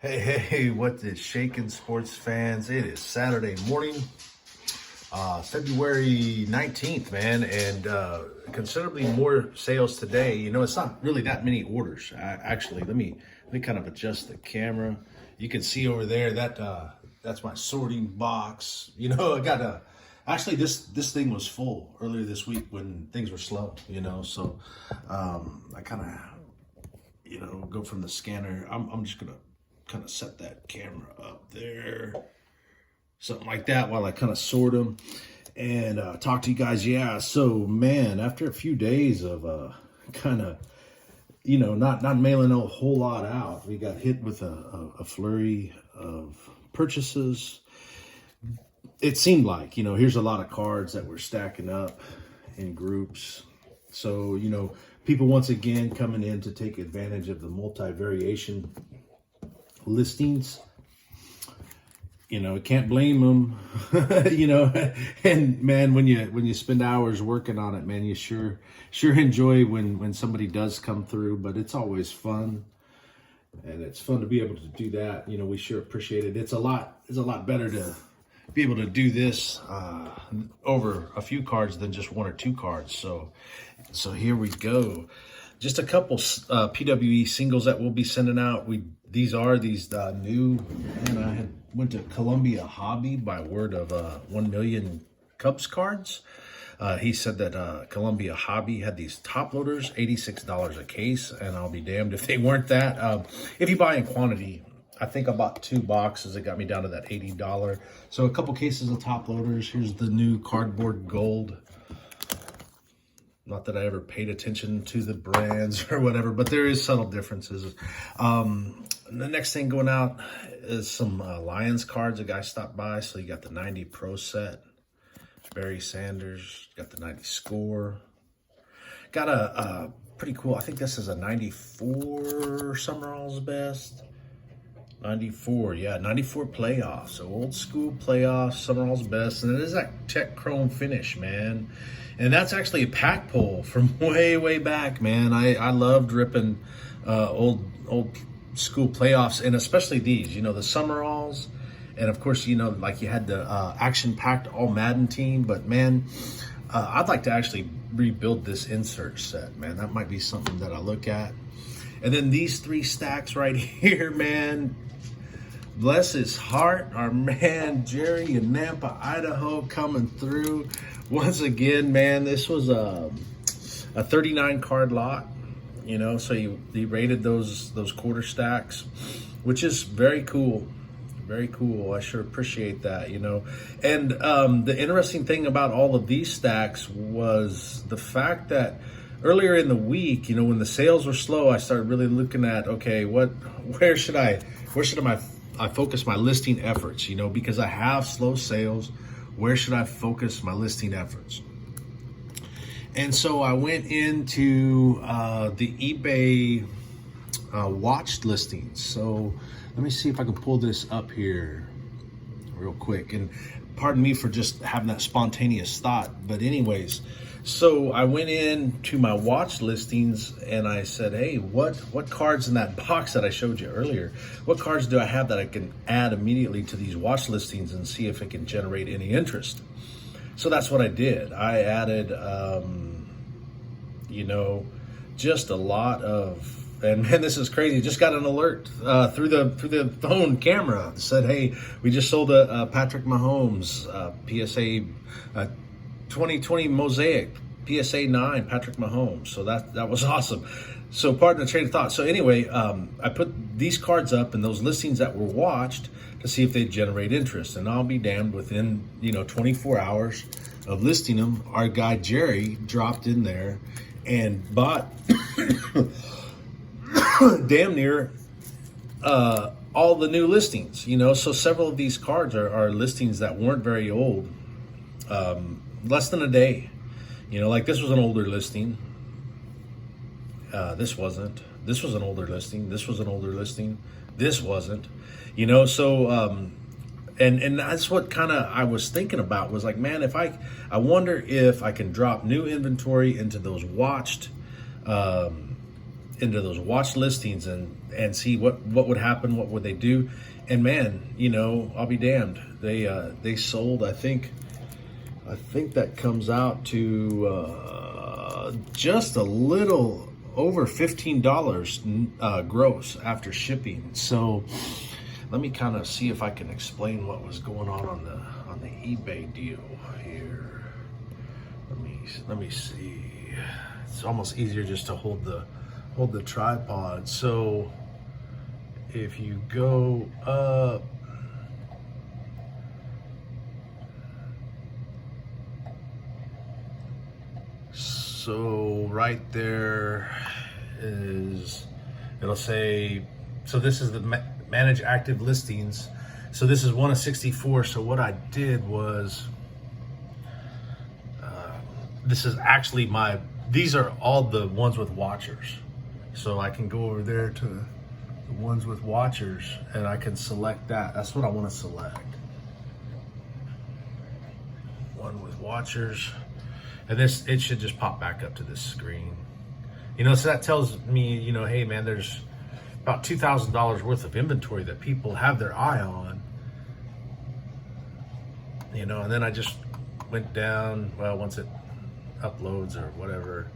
Hey, what is shaking, sports fans? It is Saturday morning, February 19th, man, and considerably more sales today. You know, it's not really that many orders. Actually, let me kind of adjust the camera. You can see over there that that's my sorting box. You know, I got a actually this thing was full earlier this week when things were slow. You know, so I kind of go from the scanner. I'm just gonna kind of set that camera up there, something like that, while I kind of sort them and talk to you guys. Yeah, so man, after a few days of kind of not mailing a whole lot out, we got hit with a flurry of purchases. It seemed like, here's a lot of cards that we're stacking up in groups. So, people once again coming in to take advantage of the multi-variation listings. Can't blame them. And man, when you spend hours working on it, man, you sure enjoy when somebody does come through. But it's always fun, and it's fun to be able to do that. We sure appreciate it. It's a lot better to be able to do this over a few cards than just one or two cards. So here we go. Just a couple PWE singles that we'll be sending out. These new, and I went to Columbia Hobby by word of 1 million Cubs cards. He said that Columbia Hobby had these top loaders, $86 a case, and I'll be damned if they weren't that. If you buy in quantity, I think I bought 2 boxes. It got me down to that $80. So a couple cases of top loaders. Here's the new cardboard gold. Not that I ever paid attention to the brands or whatever, but there is subtle differences. The next thing going out is some Lions cards. A guy stopped by, so you got the 90 Pro set. Barry Sanders, got the 90 Score. Got a pretty cool, I think this is a 94 Summerall's Best. 94, yeah, 94 playoffs. So old school playoffs, Summerall's Best. And it is that tech chrome finish, man. And that's actually a pack pull from way back, man. I loved ripping old school playoffs, and especially these, the Summeralls. And of course, like you had the action-packed all Madden team. But man, I'd like to actually rebuild this insert set, man. That might be something that I look at. And then these 3 stacks right here, man. Bless his heart, our man Jerry in Nampa, Idaho, coming through once again, man. This was a 39 card lot, so he rated those quarter stacks, which is very cool. Very cool. I sure appreciate that, And the interesting thing about all of these stacks was the fact that earlier in the week, when the sales were slow, I started really looking at, okay, where should I focus my listing efforts, because I have slow sales. Where should I focus my listing efforts? And so I went into the eBay watched listings. So let me see if I can pull this up here real quick. And pardon me for just having that spontaneous thought. But anyways, so I went into my watch listings and I said, hey, what cards in that box that I showed you earlier, what cards do I have that I can add immediately to these watch listings and see if it can generate any interest? So that's what I did. I added, just a lot of, and man, this is crazy. Just got an alert through the phone camera that said, hey, we just sold a Patrick Mahomes PSA 2020 Mosaic PSA 9 Patrick Mahomes. So that was awesome. So pardon the train of thought. So anyway, I put these cards up and those listings that were watched to see if they generate interest. And I'll be damned, within 24 hours of listing them, our guy Jerry dropped in there and bought damn near all the new listings. So several of these cards are listings that weren't very old. Less than a day, like this was an older listing. This wasn't. This was an older listing. This was an older listing. This wasn't. So and that's what kind of I was thinking about, was like, man, if I wonder if I can drop new inventory into those watched into those watch listings and see what would happen, what would they do. And man, you know, I'll be damned. They sold, I think that comes out to just a little over $15 gross after shipping. So let me kind of see if I can explain what was going on the eBay deal here. Let me see. It's almost easier just to hold the tripod. So if you go up, so right there is, it'll say, so this is the manage active listings. So this is one of 64. So what I did was, this is actually these are all the ones with watchers. So I can go over there to the ones with watchers and I can select that. That's what I want to select. One with watchers. And it should just pop back up to this screen. You know, so that tells me, you know, hey man, there's about $2,000 worth of inventory that people have their eye on. You know, and then I just went down, well, once it uploads or whatever.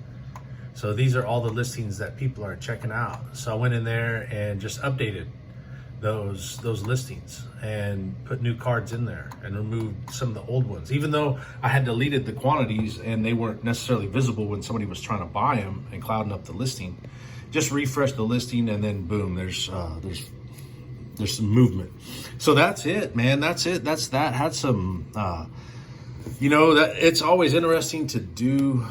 So these are all the listings that people are checking out. So I went in there and just updated those listings and put new cards in there and removed some of the old ones, even though I had deleted the quantities and they weren't necessarily visible when somebody was trying to buy them and clouding up the listing. Just refresh the listing and then boom, there's some movement. So that's it, man. That's it. That's that. Had some you know, that it's always interesting to do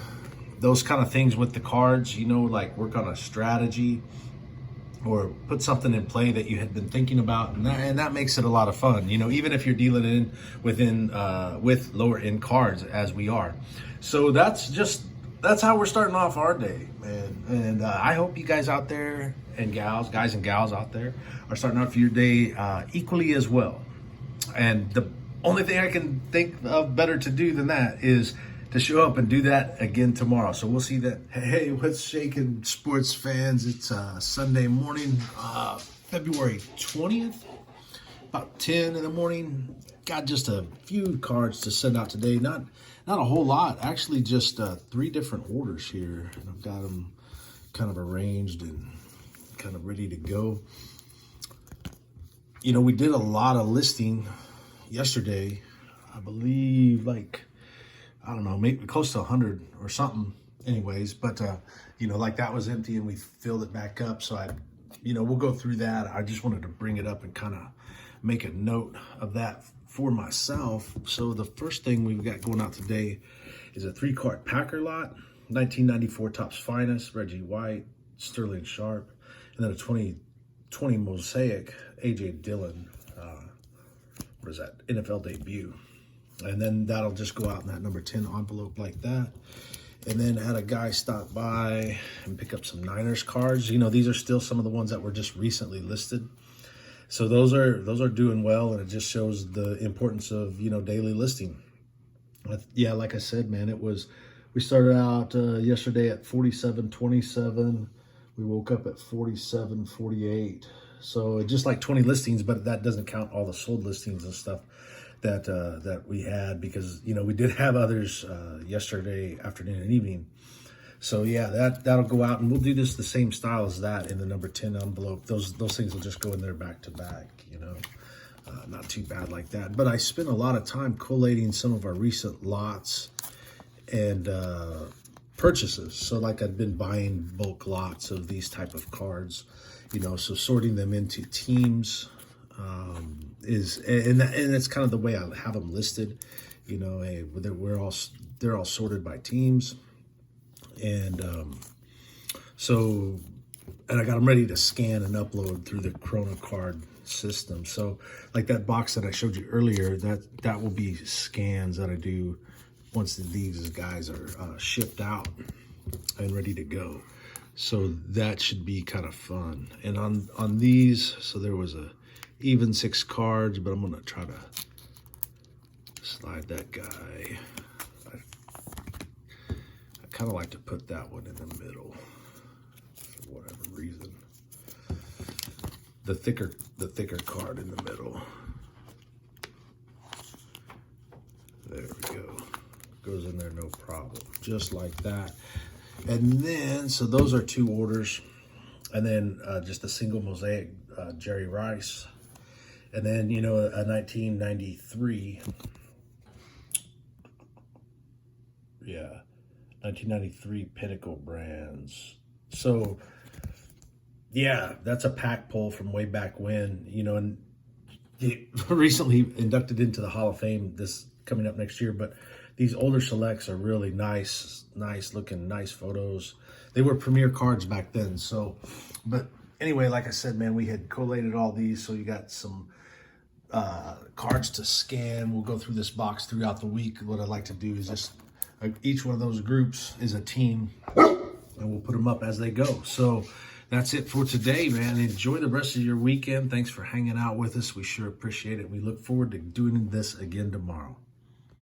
those kind of things with the cards, you know, like work on a strategy or put something in play that you had been thinking about, and that makes it a lot of fun, you know, even if you're dealing with lower end cards as we are. So that's how we're starting off our day, man. And I hope you guys out there and gals, guys and gals out there, are starting off your day equally as well. And the only thing I can think of better to do than that is to show up and do that again tomorrow. So we'll see that. Hey, what's shaking, sports fans? It's Sunday morning, February 20th, about 10 in the morning. Got just a few cards to send out today. Not a whole lot, actually, just 3 different orders here. And I've got them kind of arranged and kind of ready to go. You know, we did a lot of listing yesterday. I believe, like, I don't know, maybe close to 100 or something anyways, but you know, like that was empty and we filled it back up. So we'll go through that. I just wanted to bring it up and kind of make a note of that for myself. So the first thing we've got going out today is a 3-card Packer lot, 1994 Topps Finest, Reggie White, Sterling Sharp, and then a 2020 Mosaic, AJ Dillon, what is that, NFL debut. And then that'll just go out in that number 10 envelope like that. And then had a guy stop by and pick up some Niners cards. You know, these are still some of the ones that were just recently listed. So those are doing well, and it just shows the importance of, you know, daily listing. Yeah, like I said, man, we started out yesterday at 47.27. We woke up at 47.48. So just like 20 listings, but that doesn't count all the sold listings and stuff that we had, because, you know, we did have others yesterday afternoon and evening. So yeah, that'll go out, and we'll do this the same style as that in the number 10 envelope. Those things will just go in there back to back, you know. Not too bad like that. But I spent a lot of time collating some of our recent lots and purchases. So like I've been buying bulk lots of these type of cards, you know, so sorting them into teams and it's kind of the way I have them listed. You know, hey, they're all sorted by teams, and and I got them ready to scan and upload through the Chrono Card system. So like that box that I showed you earlier, that will be scans that I do once these guys are shipped out and ready to go. So that should be kind of fun. And on these, so there was a even 6 cards, but I'm gonna try to slide that guy. I kind of like to put that one in the middle for whatever reason. The thicker card in the middle. There we go. Goes in there no problem. Just like that. And then, so those are 2 orders. And then just a single mosaic Jerry Rice. And then, you know, a 1993. Yeah. 1993 Pinnacle Brands. So, yeah, that's a pack pull from way back when, you know, and he recently inducted into the Hall of Fame this coming up next year. But these older selects are really nice looking, nice photos. They were premier cards back then. So, but anyway, like I said, man, we had collated all these. So you got some cards to scan. We'll go through this box throughout the week. What I'd like to do is just, each one of those groups is a team, and we'll put them up as they go. So that's it for today, man. Enjoy the rest of your weekend. Thanks for hanging out with us. We sure appreciate it. We look forward to doing this again tomorrow.